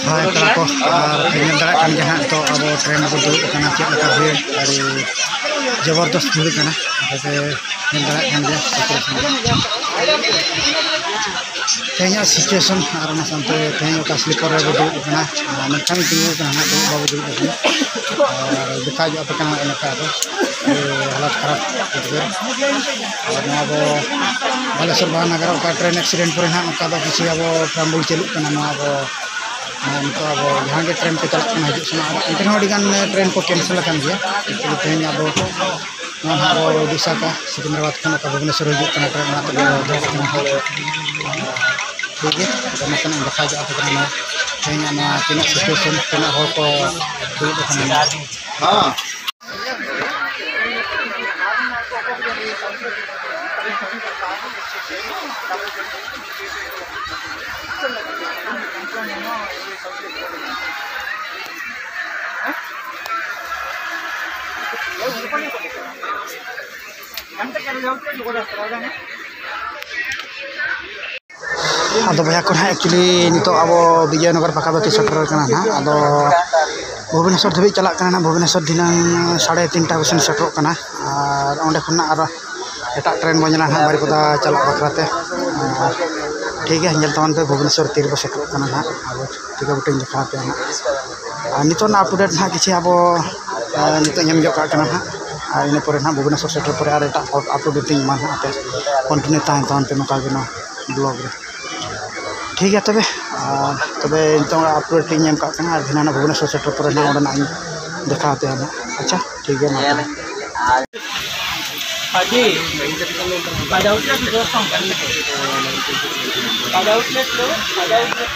Hai para ko nyandara kan jahan to abo train ko dulu kana cek ka bhir dari jabardast bhir kana ase nyandara kan dia tanya situation arana sampai tanya ka sleeper re dulu kana nakam tinggal kana to babu dulu kana देखा जो apa kana elaka to halat kharap gitu karena abo Balasar Nagara ka train accident pore na ka da kisi abo trambul celu kana na abo तो अब यहाँ के train पे चलते हैं हजू सुना इतने अड़ीगान ट्रेन को कैंसिल कर दिया इसलिए तेज अब उड़ीसा का सिकंदराबाद खन भुवनेश्वर हजू ट्रेन ठीक है देखा जा तेज तीन सिचुएशन तीन को अदो भैया को एक्चुअली नितो अब विजयनगर पाखापाखि सेटर करना ना अदो भुवनेश्वर धाबी चला करना भुवनेश्वर दिनांग 3:30 बजे सेटर करना और ओंडे खना और एटा ट्रेन बजना ना बारिपदा चला बखराते ठीक है जल तमान पे भुवनेश्वर 3 बजे सेटर करना ना अब ठीक है बटे दिखाते हैं और नितो ना अप टू डेट ना किछि अब नितो नेम जो करना ना और इन पर ना भुवनेश्वर सेटर पर और एटा अप टू डेट मान आते कंटिन्यू तान तान पे नका बिना ब्लॉग रे ठीक है तबे तबे नितों अप टू डेट नेम का करना और भिना भुवनेश्वर सेटर पर ना ओडना दिखाते हैं ना अच्छा ठीक है ना Haji, pada outlet itu sampai. Pada outlet itu, pada outlet.